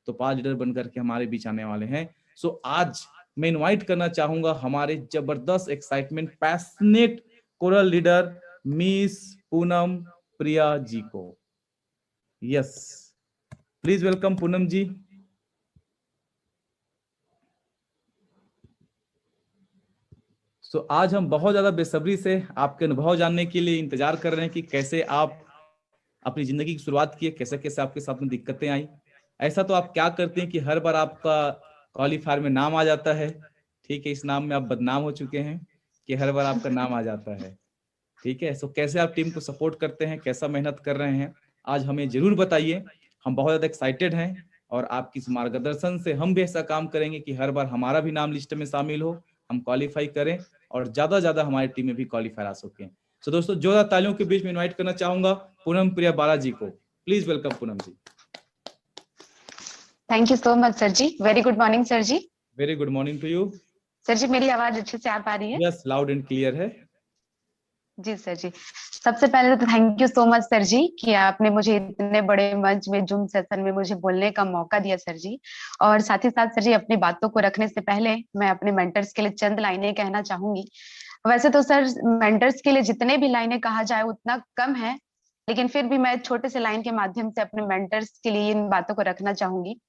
तो 5 लीडर बनकर के हमारे बीच आने वाले हैं। सो आज मैं इनवाइट करना चाहूंगा हमारे जबरदस्त excitement passionate choral leader miss Poonam Priya ji को। Yes, please welcome Poonam ji. आज हम बहुत ज्यादा बेसब्री से आपके अनुभव जानने के लिए इंतजार कर रहे हैं कि कैसे आप अपनी जिंदगी की शुरुआत किए, कैसे कैसे आपके साथ में दिक्कतें आई। ऐसा तो आप क्या करते हैं कि हर बार आपका क्वालिफायर में नाम आ जाता है, ठीक है, इस नाम में आप बदनाम हो चुके हैं कि हर बार आपका नाम आ जाता है, ठीक है। कैसे आप टीम को सपोर्ट करते हैं, कैसा मेहनत कर रहे हैं, आज हमें जरूर बताइए। हम बहुत ज्यादा एक्साइटेड हैं और आपकी इस मार्गदर्शन से हम भी ऐसा काम करेंगे कि हर बार हमारा भी नाम लिस्ट में शामिल हो, हम क्वालिफाई करें और ज्यादा ज्यादा हमारी टीम में भी क्वालिफाई आ सके। दोस्तों जोरदार तालियों के बीच में इनवाइट करना चाहूंगा पूनम प्रिया बालाजी को। Please welcome Poonam ji. Thank you so much sir ji. Very good morning sir ji. Very good morning to you. Sir ji मेरी आवाज अच्छे से आ पा रही है? यस, लाउड एंड क्लियर है जी सर जी। सबसे पहले तो thank you so much sir ji कि आपने मुझे इतने बड़े मंच में जूम सेशन में मुझे बोलने का मौका दिया सर जी। और साथ ही साथ सर जी अपनी बातों को रखने से पहले मैं अपने मेंटर्स के लिए चंद लाइनें कहना चाहूंगी। वैसे तो सर मेंटर्स के लिए जितने भी लाइनें कहा जाए उतना कम है, लेकिन फिर भी मैं छोटे से लाइन के माध्यम से अपने मेंटर्स के लिए इन बातों को रखना चाहूंगी।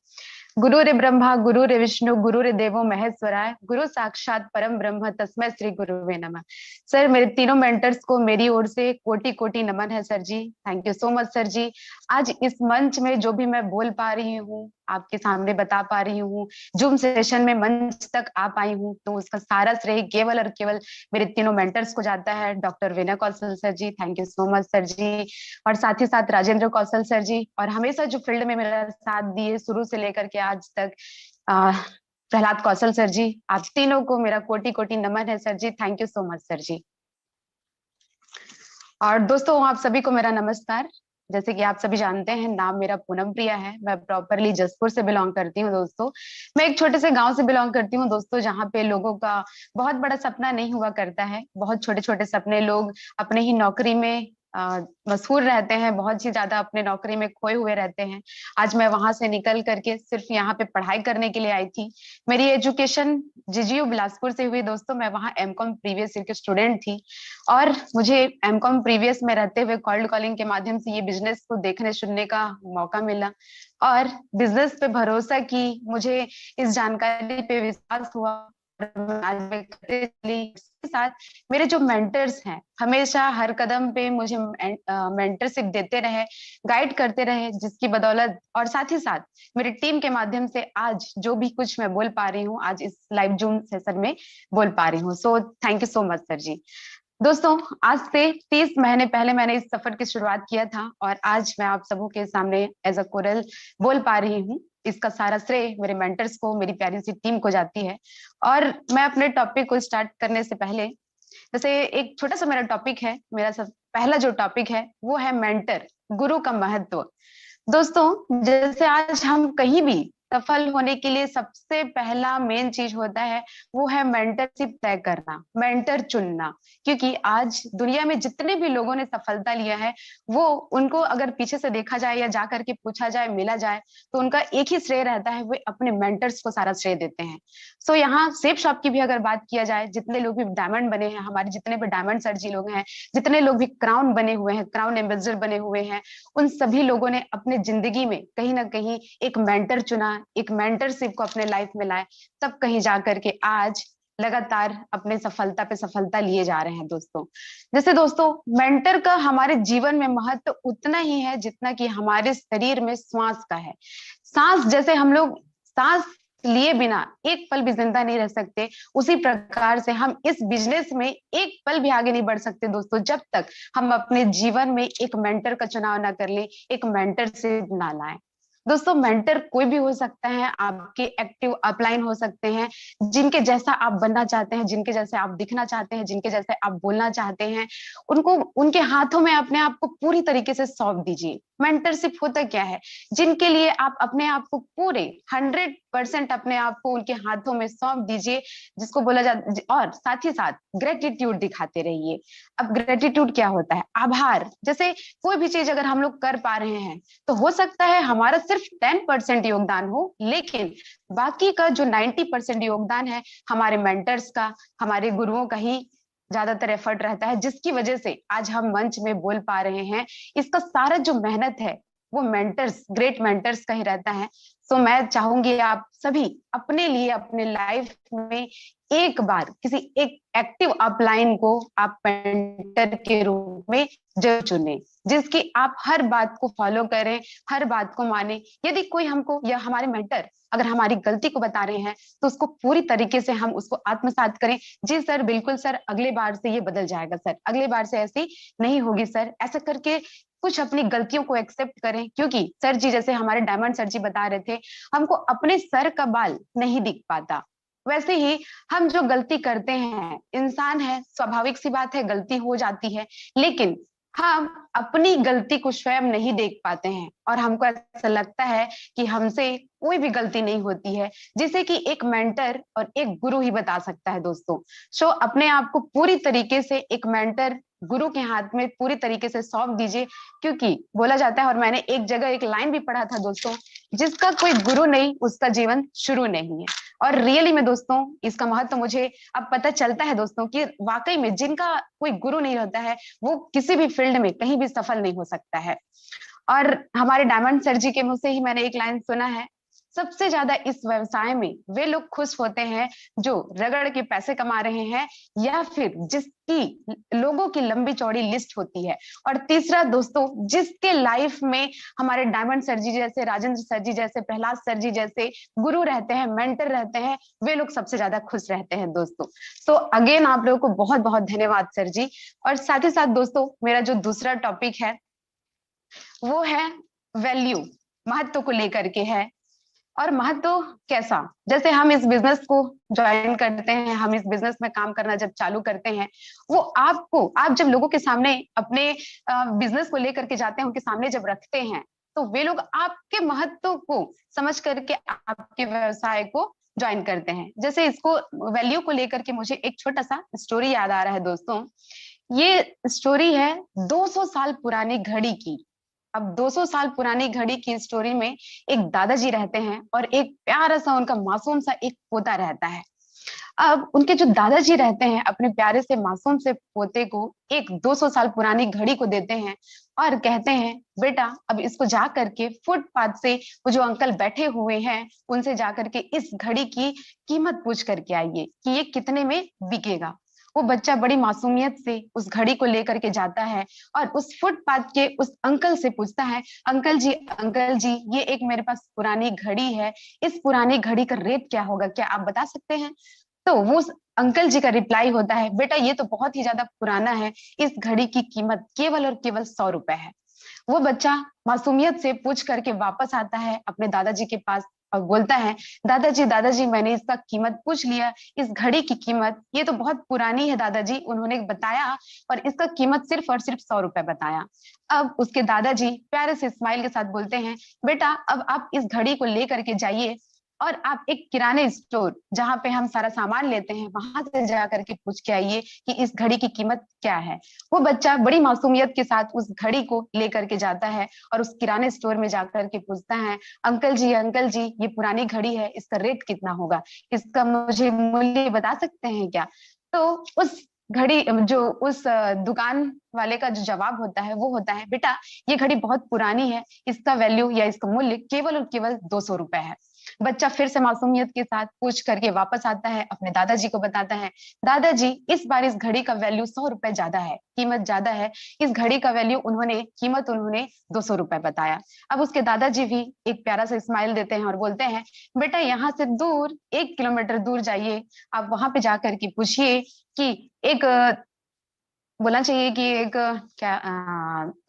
गुरुरे ब्रह्मा गुरुरे विष्णु गुरुरे देवो महेश्वराय गुरु साक्षात परम ब्रह्म तस्मै श्री गुरुवे नमः। सर मेरे तीनों मेंटर्स को मेरी ओर से कोटि कोटि नमन है sir ji. Thank you so much sir ji. आज इस मंच में जो भी मैं बोल पा रही हूँ, आपके सामने बता पा रही हूँ, जूम सेशन में मंच तक आ पाई हूँ, तो उसका सारा श्रेय केवल और केवल मेरे तीनों मेंटर्स को जाता है। Doctor Vinay Kaushal sir ji, thank you so much sir ji. और साथ ही साथ राजेंद्र कौशल सर जी, और हमेशा जो फील्ड में मेरा साथ दिए शुरू से लेकर के आज तक प्रहलाद कौशल सर जी, आप तीनों को मेरा कोटि कोटि नमन है sir ji. Thank you so much sir ji. और दोस्तों आप सभी को मेरा नमस्कार। जैसे कि आप सभी जानते हैं नाम मेरा पूनम प्रिया है, मैं प्रॉपरली जसपुर से बिलोंग करती हूँ दोस्तों। मैं एक छोटे से गांव से बिलोंग करती हूँ दोस्तों, जहाँ पे लोगों का बहुत बड़ा सपना नहीं हुआ करता है। बहुत छोटे छोटे सपने लोग अपने ही नौकरी में मशहूर रहते हैं, बहुत ही ज्यादा अपने नौकरी में खोए हुए रहते हैं। आज मैं वहां से निकल करके सिर्फ यहाँ पे पढ़ाई करने के लिए आई थी। मेरी एजुकेशन जीजीयू बिलासपुर से हुई दोस्तों। मैं वहाँ एमकॉम प्रीवियस ईयर की स्टूडेंट थी और मुझे एमकॉम प्रीवियस में रहते हुए कॉल्ड कॉलिंग के माध्यम से ये बिजनेस को देखने सुनने का मौका मिला और बिजनेस पे भरोसा की, मुझे इस जानकारी पे विश्वास हुआ। आज मैं करते चली। इसके साथ मेरे जो मेंटर्स हैं हमेशा हर कदम पे मुझे मेंटरशिप देते रहे, गाइड करते रहे, जिसकी बदौलत और साथ ही साथ मेरी टीम के माध्यम से आज जो भी कुछ मैं बोल पा रही हूँ, आज इस लाइव जूम सेशन में बोल पा रही हूँ। So thank you so much sir ji. दोस्तों आज से 30 महीने पहले मैंने इस सफर की शुरुआत किया था और आज मैं आप सबों के सामने एज अ कोरल बोल पा रही हूँ। इसका सारा श्रेय मेरे मेंटर्स को, मेरी प्यारी सी टीम को जाती है। और मैं अपने टॉपिक को स्टार्ट करने से पहले, जैसे एक छोटा सा मेरा टॉपिक है, मेरा सब पहला जो टॉपिक है वो है मेंटर, गुरु का महत्व। दोस्तों जैसे आज हम कहीं भी सफल होने के लिए सबसे पहला मेन चीज होता है वो है मेंटरशिप तय करना, मेंटर चुनना। क्योंकि आज दुनिया में जितने भी लोगों ने सफलता लिया है वो, उनको अगर पीछे से देखा जाए या जा करके पूछा जाए, मिला जाए, तो उनका एक ही श्रेय रहता है, वे अपने मेंटर्स को सारा श्रेय देते हैं। सो यहाँ सेफ शॉप की भी अगर बात किया जाए, जितने लोग भी डायमंड बने हैं, हमारे जितने भी डायमंड सर जी लोग हैं, जितने लोग भी क्राउन बने हुए हैं, क्राउन एम्बेसडर बने हुए हैं, उन सभी लोगों ने अपने जिंदगी में कहीं ना कहीं एक मेंटर चुना, एक मेंटरशिप को अपने लाइफ में लाए, तब कहीं जाकर के आज लगातार अपने सफलता पे सफलता लिए जा रहे हैं दोस्तों। जैसे दोस्तों मेंटर का हमारे जीवन में महत्व उतना ही है जितना कि हमारे शरीर में श्वास का है। सांस, जैसे हम लोग सांस लिए बिना एक पल भी जिंदा नहीं रह सकते, उसी प्रकार से हम इस बिजनेस में एक पल भी आगे नहीं बढ़ सकते दोस्तों, जब तक हम अपने जीवन में एक मेंटर का चुनाव ना कर ले, एक मेंटर से ना लाएं। दोस्तों मेंटर कोई भी हो सकता है, आपके एक्टिव अपलाइन हो सकते हैं, जिनके जैसा आप बनना चाहते हैं, जिनके जैसे आप दिखना चाहते हैं, जिनके जैसे आप बोलना चाहते हैं, उनको उनके हाथों में अपने आप को पूरी तरीके से सौंप दीजिए। मेंटरशिप होता क्या है? जिनके लिए आप अपने आप को पूरे 100% अपने आप को उनके हाथों में सौंप दीजिए, जिसको बोला जाता, और साथ ही साथ ग्रेटिट्यूड दिखाते रहिए। अब ग्रेटिट्यूड क्या होता है? आभार। जैसे कोई भी चीज अगर हम लोग कर पा रहे हैं तो हो सकता है हमारा सिर्फ 10% योगदान हो, लेकिन बाकी का जो 90% योगदान है हमारे मेंटर्स का, हमारे गुरुओं का ही ज्यादातर एफर्ट रहता है, जिसकी वजह से आज हम मंच में बोल पा रहे हैं। इसका सारा जो मेहनत है वो मेंटर्स, ग्रेट मेंटर्स का ही रहता है। तो मैं चाहूंगी आप सभी अपने लिए अपने लाइफ में एक बार किसी एक एक्टिव अपलाइन को आप मेंटर के रूप में जरूर चुने, जिसकी आप हर बात को फॉलो करें, हर बात को माने। यदि कोई हमको या हमारे मेंटर अगर हमारी गलती को बता रहे हैं तो उसको पूरी तरीके से हम उसको आत्मसात करें। जी सर, बिल्कुल सर, अगले बार से ये बदल जाएगा सर, अगले बार से ऐसी नहीं होगी सर, ऐसा करके कुछ अपनी गलतियों को एक्सेप्ट करें। क्योंकि सर जी, जैसे हमारे डायमंड सर जी बता रहे थे, हमको अपने सर का बाल नहीं दिख पाता, वैसे ही हम जो गलती करते हैं, इंसान है, स्वाभाविक सी बात है, गलती हो जाती है, लेकिन हम अपनी गलती को स्वयं नहीं देख पाते हैं और हमको ऐसा लगता है कि हमसे कोई भी गलती नहीं होती है, जिसे कि एक मेंटर और एक गुरु ही बता सकता है दोस्तों। सो अपने आप को पूरी तरीके से एक मेंटर, गुरु के हाथ में पूरी तरीके से सौंप दीजिए। क्योंकि बोला जाता है, और मैंने एक जगह एक लाइन भी पढ़ा था दोस्तों, जिसका कोई गुरु नहीं उसका जीवन शुरू नहीं है। और रियली में दोस्तों इसका महत्व मुझे अब पता चलता है दोस्तों, कि वाकई में जिनका कोई गुरु नहीं होता है वो किसी भी फील्ड में कहीं भी सफल नहीं हो सकता है। और हमारे डायमंड सर जी के मुंह से ही मैंने एक लाइन सुना है, सबसे ज्यादा इस व्यवसाय में वे लोग खुश होते हैं जो रगड़ के पैसे कमा रहे हैं, या फिर जिसकी लोगों की लंबी चौड़ी लिस्ट होती है। और तीसरा दोस्तों, जिसके लाइफ में हमारे डायमंड सर जी जैसे, राजेंद्र सर जी जैसे, प्रहलाद सर जी जैसे गुरु रहते हैं, मेंटर रहते हैं, वे लोग सबसे ज्यादा खुश रहते हैं दोस्तों। तो अगेन आप लोगों को बहुत बहुत धन्यवाद सर जी। और साथ ही साथ दोस्तों, मेरा जो दूसरा टॉपिक है वो है वैल्यू, महत्व को लेकर के है। और महत्व कैसा? जैसे हम इस बिजनेस को ज्वाइन करते हैं, हम इस बिजनेस में काम करना जब चालू करते हैं, वो आपको, आप जब लोगों के सामने अपने बिजनेस को लेकर के जाते हैं, उनके सामने जब रखते हैं, तो वे लोग आपके महत्व को समझ करके आपके व्यवसाय को ज्वाइन करते हैं। जैसे इसको वैल्यू को लेकर के मुझे एक छोटा सा स्टोरी याद आ रहा है दोस्तों। ये स्टोरी है 200 साल पुरानी घड़ी की। अब 200 साल पुरानी घड़ी की स्टोरी में एक दादाजी रहते हैं और एक प्यारा सा उनका मासूम सा एक पोता रहता है। अब उनके जो दादाजी रहते हैं अपने प्यारे से मासूम से पोते को एक 200 साल पुरानी घड़ी को देते हैं और कहते हैं, बेटा अब इसको जा करके फुटपाथ से वो जो अंकल बैठे हुए हैं उनसे जा करके इस घड़ी की कीमत पूछ करके आइए कि ये कितने में बिकेगा। वो बच्चा बड़ी मासूमियत से उस घड़ी को लेकर के जाता है और उस फुटपाथ के उस अंकल से पूछता है, अंकल जी ये एक मेरे पास पुरानी घड़ी है, इस पुरानी घड़ी का रेट क्या होगा, क्या आप बता सकते हैं? तो वो अंकल जी का रिप्लाई होता है, बेटा ये तो बहुत ही ज्यादा पुराना है, इस घड़ी की कीमत केवल और केवल 100 रुपए है। वो बच्चा मासूमियत से पूछ करके वापस आता है अपने दादाजी के पास और बोलता है, दादाजी मैंने इसका कीमत पूछ लिया, इस घड़ी की कीमत ये तो बहुत पुरानी है दादाजी, उन्होंने बताया और इसका कीमत सिर्फ और सिर्फ 100 रुपए बताया। अब उसके दादाजी प्यारे से स्माइल के साथ बोलते हैं, बेटा अब आप इस घड़ी को लेकर के जाइए और आप एक किराने स्टोर जहां पे हम सारा सामान लेते हैं वहां से जा करके पूछ के आइए कि इस घड़ी की कीमत क्या है। वो बच्चा बड़ी मासूमियत के साथ उस घड़ी को लेकर के जाता है और उस किराने स्टोर में जाकर के पूछता है, अंकल जी ये पुरानी घड़ी है, इसका रेट कितना होगा, इसका मुझे मूल्य बता सकते हैं क्या? तो उस घड़ी जो उस दुकान वाले का जो जवाब होता है वो होता है, बेटा ये घड़ी बहुत पुरानी है, इसका वैल्यू या इसका मूल्य केवल और केवल 200 रुपए है। बच्चा फिर से मासूमियत के साथ पूछ करके वापस आता है, अपने दादाजी को बताता है, दादाजी इस बार इस घड़ी का वैल्यू 100 रुपए ज्यादा है, कीमत ज्यादा है, इस घड़ी का वैल्यू कीमत उन्होंने 200 रुपए बताया। अब उसके दादाजी भी एक प्यारा सा स्माइल देते हैं और बोलते हैं, बेटा यहाँ से दूर 1 किलोमीटर दूर जाइए, आप वहां पे जाकर के पूछिए कि एक बोलना चाहिए कि एक क्या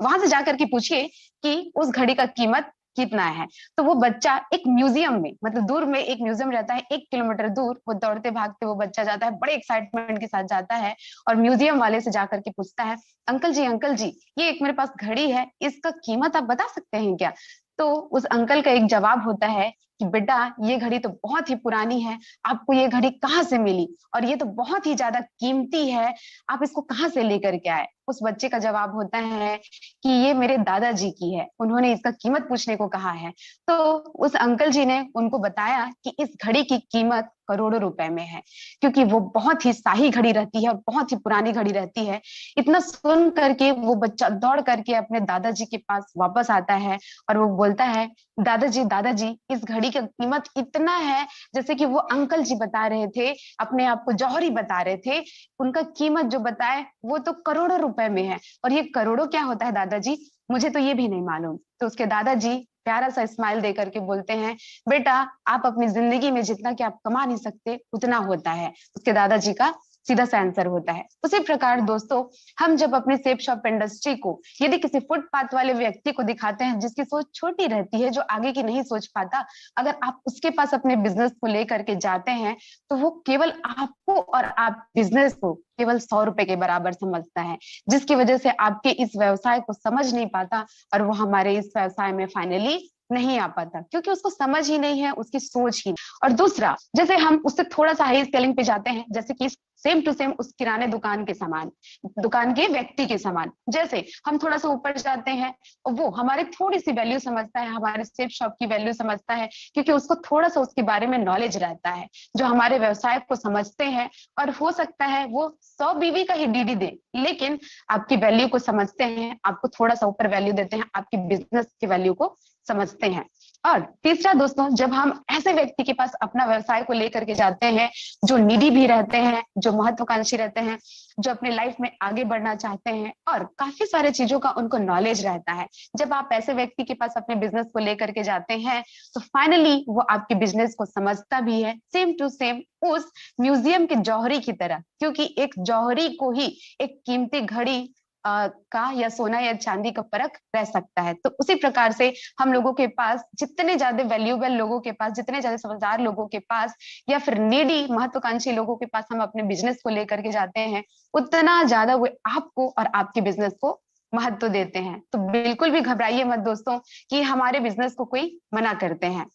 वहां से जाकर के पूछिए कि उस घड़ी का कीमत कितना है। तो वो बच्चा एक म्यूजियम में, मतलब दूर में एक म्यूजियम रहता है, 1 किलोमीटर दूर, वो दौड़ते भागते वो बच्चा जाता है, बड़े एक्साइटमेंट के साथ जाता है और म्यूजियम वाले से जाकर के पूछता है, अंकल जी ये एक मेरे पास घड़ी है, इसका कीमत आप बता सकते हैं क्या? तो उस अंकल का एक जवाब होता है कि बेटा ये घड़ी तो बहुत ही पुरानी है, आपको ये घड़ी कहाँ से मिली, और ये तो बहुत ही ज्यादा कीमती है, आप इसको कहाँ से लेकर के आए? उस बच्चे का जवाब होता है कि ये मेरे दादाजी की है, उन्होंने इसका कीमत पूछने को कहा है। तो उस अंकल जी ने उनको बताया कि इस घड़ी की कीमत करोड़ों रुपए में है, क्योंकि वो बहुत ही शाही घड़ी रहती है और बहुत ही पुरानी घड़ी रहती है। इतना सुन करके वो बच्चा दौड़ करके अपने दादाजी के पास वापस आता है और वो बोलता है, दादाजी इस घड़ी का कीमत इतना है, जैसे कि वो अंकल जी बता रहे थे, अपने आप को जौहरी बता रहे थे, उनका कीमत जो बताए वो तो करोड़ों रुपए में है। और ये करोड़ों क्या होता है दादाजी, मुझे तो ये भी नहीं मालूम। तो उसके दादाजी प्यारा सा स्माइल दे करके बोलते हैं, बेटा आप अपनी जिंदगी में जितना कि आप कमा नहीं सकते उतना होता है। उसके दादाजी का सीधा सा आंसर होता है। उसी प्रकार दोस्तों, हम जब अपने सेप शॉप इंडस्ट्री को यदि किसी फुटपाथ वाले व्यक्ति को दिखाते हैं जिसकी सोच छोटी रहती है, जो आगे की नहीं सोच पाता, अगर आप उसके पास अपने बिजनेस को लेकर के जाते हैं तो वो केवल आपको और आप बिजनेस को केवल 100 रुपए के बराबर समझता है, जिसकी वजह से आपके इस व्यवसाय को समझ नहीं पाता और वो हमारे इस व्यवसाय में फाइनली नहीं आ पाता, क्योंकि उसको समझ ही नहीं है, उसकी सोच ही। और दूसरा, जैसे हम उससे थोड़ा सा हाई स्केलिंग पे जाते हैं, जैसे कि सेम टू सेम उस किराने दुकान के समान, दुकान के व्यक्ति के समान, जैसे हम थोड़ा सा ऊपर जाते हैं, वो हमारी थोड़ी सी वैल्यू समझता है, हमारे सेफ शॉप की वैल्यू समझता है, क्योंकि उसको थोड़ा सा उसके बारे में नॉलेज रहता है, जो हमारे व्यवसाय को समझते हैं। और हो सकता है वो 100 बीवी का ही डीडी दे, लेकिन आपकी वैल्यू को समझते हैं, आपको थोड़ा सा ऊपर वैल्यू देते हैं, आपकी बिजनेस की वैल्यू को समझते हैं। और तीसरा दोस्तों, जब हम ऐसे व्यक्ति के पास अपना व्यवसाय को लेकर के जाते हैं जो निडी भी रहते हैं, जो महत्वाकांक्षी रहते हैं, जो अपने लाइफ में आगे बढ़ना चाहते हैं और काफी सारे चीजों का उनको नॉलेज रहता है, जब आप ऐसे व्यक्ति के पास अपने बिजनेस को लेकर के जाते हैं तो फाइनली वो आपके बिजनेस को समझता भी है, सेम टू सेम उस म्यूजियम के जौहरी की तरह, क्योंकि एक जौहरी को ही एक कीमती घड़ी का या सोना या चांदी का फर्क रह सकता है। तो उसी प्रकार से हम लोगों के पास जितने ज्यादा वैल्यूएबल लोगों के पास, जितने ज्यादा समझदार लोगों के पास या फिर नीडी महत्वाकांक्षी लोगों के पास हम अपने बिजनेस को लेकर के जाते हैं, उतना ज्यादा वो आपको और आपके बिजनेस को महत्व देते हैं। तो बिल्कुल भी घबराइए मत दोस्तों कि हमारे बिजनेस को कोई मना करते हैं।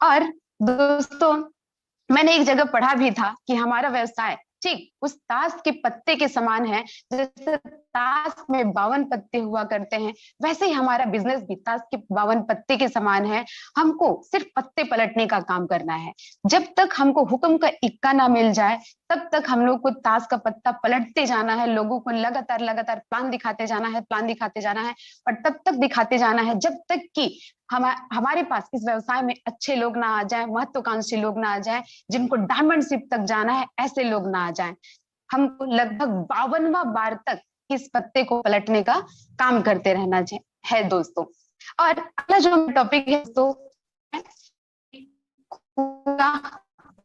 और दोस्तों, मैंने एक जगह पढ़ा भी था कि हमारा व्यवसाय ठीक उस ताश के पत्ते के समान है, जैसे ताश में 52 पत्ते हुआ करते हैं, वैसे ही हमारा बिजनेस भी ताश के 52 पत्ते के समान है। हमको सिर्फ पत्ते पलटने का काम करना है। जब तक हमको हुक्म का इक्का ना मिल जाए तब तक हम लोग को ताश का पत्ता पलटते जाना है, लोगों को लगातार लगातार प्लान दिखाते जाना है, प्लान दिखाते जाना है, और तब तक दिखाते जाना है जब तक कि हमारे पास इस व्यवसाय में अच्छे लोग ना आ जाए, महत्वाकांक्षी लोग ना आ जाए, जिनको डायमंडशिप तक जाना है, ऐसे लोग ना आ जाए। हमको लगभग 52वां बार तक इस पत्ते को पलटने का काम करते रहना है दोस्तों। और अगला जो टॉपिक है दोस्तों,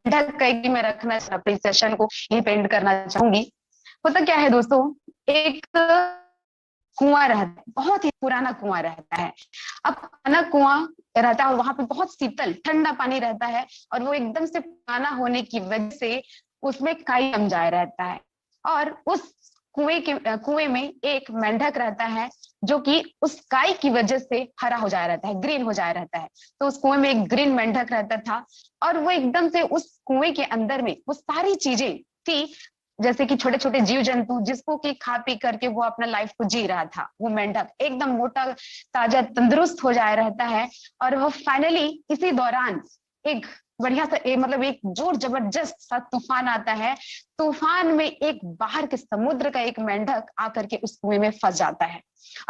ढक करके मैं रखना अपने सेशन को यही पेंड करना चाहूंगी। होता क्या है दोस्तों, एक कुआं रहता है, बहुत ही पुराना कुआं रहता है। अब पुराना कुआं रहता है और वहां पे बहुत शीतल ठंडा पानी रहता है, और वो एकदम से पुराना होने की वजह से उसमें काई जम जाए रहता है। और उस कुएं में एक मेंढक रहता है जो कि उस काई की वजह से हरा हो जाया रहता है, ग्रीन हो जाया रहता है। तो उस कुएं में एक ग्रीन मेंढक रहता था, और वो एकदम से उस कुएं के अंदर में वो सारी चीजें थी, जैसे कि छोटे छोटे जीव जंतु जिसको कि खा पी करके वो अपना लाइफ को जी रहा था। वो मेंढक एकदम मोटा ताजा तंदुरुस्त हो जाया रहता है, और वो फाइनली इसी दौरान एक बढ़िया सा मतलब एक जोर जबरदस्त सा तूफान आता है। तूफान में एक बाहर के समुद्र का एक मेंढक आकर के उस कुएं में फंस जाता है,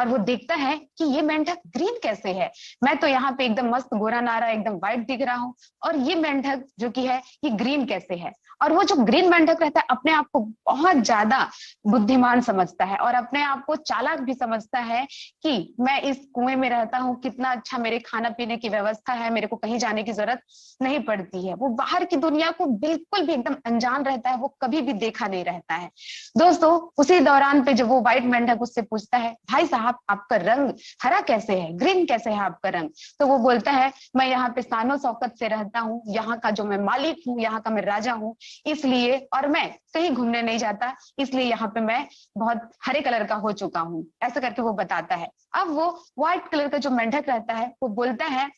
और वो देखता है कि ये मेंढक ग्रीन कैसे है, मैं तो यहाँ पे एकदम मस्त गोरा नारा एकदम व्हाइट दिख रहा हूँ, और ये मेंढक जो कि है ये ग्रीन कैसे है। और वो जो ग्रीन मेंढक रहता है अपने आप को बहुत ज्यादा बुद्धिमान समझता है, और अपने आप को चालाक भी समझता है कि मैं इस कुएं में रहता हूँ, कितना अच्छा मेरे खाना पीने की व्यवस्था है, मेरे को कहीं जाने की जरूरत नहीं पड़ती। करती है, वो बाहर की दुनिया को बिल्कुल भी एकदम अनजान रहता है, वो कभी भी देखा नहीं रहता है। दोस्तों उसी दौरान पे जब वो व्हाइट मेंढक उससे पूछता है, भाई साहब आपका रंग हरा कैसे है, ग्रीन कैसे है आपका रंग? तो वो बोलता है, मैं यहाँ पे शानो शौकत से रहता हूँ, यहाँ का जो मैं मालिक हूँ, यहाँ का मैं राजा हूँ, इसलिए, और मैं कहीं घूमने नहीं जाता, इसलिए यहाँ पे मैं बहुत हरे कलर का हो चुका हूँ, ऐसा करके वो बताता है। अब वो व्हाइट कलर का जो मेंढक रहता है वो बोलता है,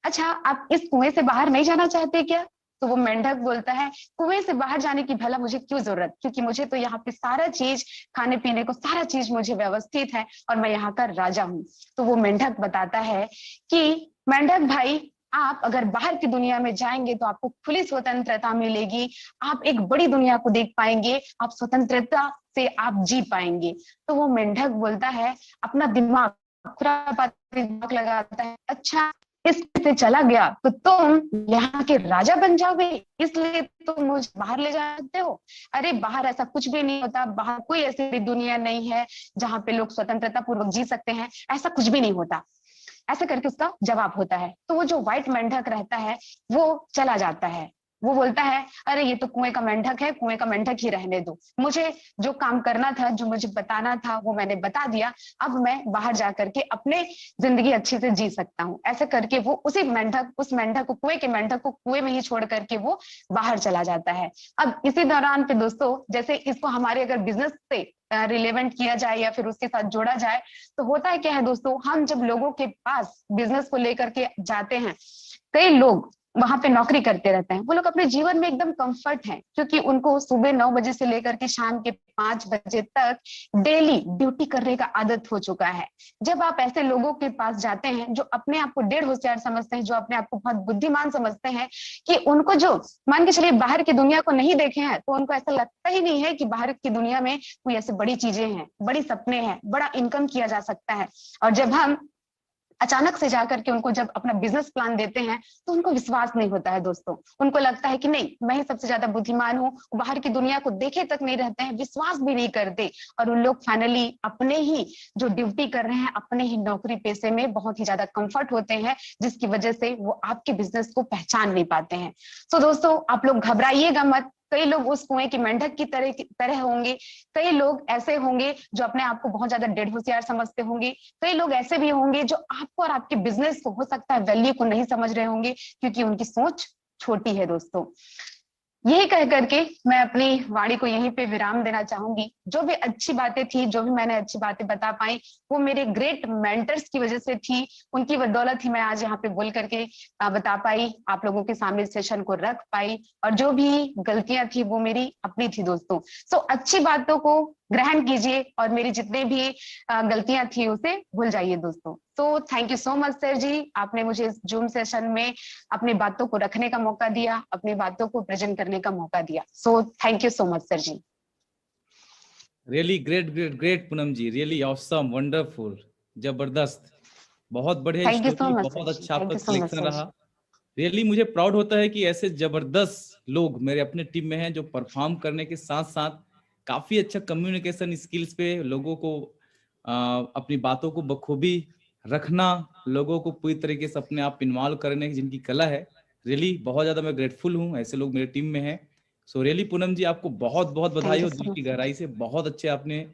अच्छा आप इस कुएं से बाहर नहीं जाना चाहते क्या? तो वो मेंढक बोलता है, कुएं से बाहर जाने की भला मुझे क्यों जरूरत, क्योंकि मुझे तो यहाँ पे सारा चीज, खाने पीने को सारा चीज मुझे व्यवस्थित है और मैं यहाँ का राजा हूँ। तो वो मेंढक बताता है कि मेंढक भाई, आप अगर बाहर की दुनिया में जाएंगे तो आपको खुली स्वतंत्रता मिलेगी, आप एक बड़ी दुनिया को देख पाएंगे, आप स्वतंत्रता से आप जी पाएंगे। तो वो मेंढक बोलता है, अपना दिमाग खुरापाती दिमाग लगाता है, अच्छा इससे चला गया तो तुम यहाँ के राजा बन जाओगे, इसलिए तुम मुझे बाहर ले जाते हो? अरे बाहर ऐसा कुछ भी नहीं होता, बाहर कोई ऐसी दुनिया नहीं है जहाँ पे लोग स्वतंत्रता पूर्वक जी सकते हैं, ऐसा कुछ भी नहीं होता, ऐसे करके उसका जवाब होता है। तो वो जो व्हाइट मेंढक रहता है वो चला जाता है, वो बोलता है, अरे ये तो कुएं का मेंढक है, कुएं का मेंढक ही रहने दो, मुझे जो काम करना था, जो मुझे बताना था वो मैंने बता दिया, अब मैं बाहर जा करके अपने जिंदगी अच्छे से जी सकता हूँ। ऐसे करके वो उसी मेंढक, उस मेंढक को, कुएं के मेंढक को कुएं में ही छोड़ करके वो बाहर चला जाता है। अब इसी दौरान पे दोस्तों, जैसे इसको हमारे अगर बिजनेस से रिलेवेंट किया जाए या फिर उसके साथ जोड़ा जाए, तो होता है क्या है दोस्तों, हम जब लोगों के पास बिजनेस को लेकर के जाते हैं, कई लोग वहां पे नौकरी करते रहते हैं, वो लोग अपने जीवन में एकदम कंफर्ट है, क्योंकि उनको सुबह 9 बजे से लेकर के शाम के 5 बजे तक डेली ड्यूटी करने का आदत हो चुका है। जब आप ऐसे लोगों के पास जाते हैं जो अपने आप को डेढ़ होशियार समझते हैं, जो अपने आप को बहुत बुद्धिमान समझते हैं, कि उनको जो, मान के चलिए बाहर की दुनिया को नहीं देखे हैं, तो उनको ऐसा लगता ही नहीं है कि बाहर की दुनिया में कोई ऐसे बड़ी चीजें हैं, बड़ी सपने हैं, बड़ा इनकम किया जा सकता है। और जब हम अचानक से जाकर के उनको जब अपना बिजनेस प्लान देते हैं, तो उनको विश्वास नहीं होता है दोस्तों, उनको लगता है कि नहीं, मैं ही सबसे ज्यादा बुद्धिमान हूँ, बाहर की दुनिया को देखे तक नहीं रहते हैं, विश्वास भी नहीं करते, और उन लोग फाइनली अपने ही जो ड्यूटी कर रहे हैं, अपने ही नौकरी पेशे में बहुत ही ज्यादा कंफर्ट होते हैं, जिसकी वजह से वो आपके बिजनेस को पहचान नहीं पाते हैं। तो दोस्तों आप लोग घबराइएगा मत, कई लोग उस कुएं की मेंढक की तरह होंगे, कई लोग ऐसे होंगे जो अपने आप को बहुत ज्यादा डेढ़ होशियार समझते होंगे, कई लोग ऐसे भी होंगे जो आपको और आपके बिजनेस को, हो सकता है, वैल्यू को नहीं समझ रहे होंगे, क्योंकि उनकी सोच छोटी है दोस्तों। यही कह करके मैं अपनी वाणी को यहीं पे विराम देना चाहूंगी। जो भी अच्छी बातें थी, जो भी मैंने अच्छी बातें बता पाई, वो मेरे ग्रेट मेंटर्स की वजह से थी, उनकी बदौलत ही मैं आज यहाँ पे बोल करके बता पाई, आप लोगों के सामने सेशन को रख पाई, और जो भी गलतियां थी वो मेरी अपनी थी दोस्तों। सो अच्छी बातों को ग्रहण कीजिए और मेरी जितने भी गलतियां थी उसे भूल जाइए दोस्तों। तो thank you so much sir ji, आपने मुझे इस जूम सेशन में अपनी बातों को रखने का मौका दिया, अपनी बातों को प्रेजेंट करने का मौका दिया। So thank you so much sir ji. Really great great great Poonam ji, really awesome, wonderful, जबरदस्त, बहुत बढ़िया thank you so story, much sir बहुत जी, अच्छा थैंक आपका you so much selection sir रहा। जी। रियली मुझे प्राउड होता है कि ऐसे जबरदस्त लोग मेरे अपने टीम में हैं, जो परफॉर्म करने के साथ साथ काफी अच्छा कम्युनिकेशन स्किल्स पे लोगों को अपनी बातों को बखूबी रखना, लोगों को पूरी तरीके से अपने आप इन्वॉल्व करने की जिनकी कला है, रियली बहुत ज्यादा मैं ग्रेटफुल हूँ ऐसे लोग मेरे टीम में हैं। सो रियली पूनम जी, आपको बहुत बहुत बधाई थैंक यू हो सो दिल मच की सर गहराई जी। से, बहुत अच्छे आपने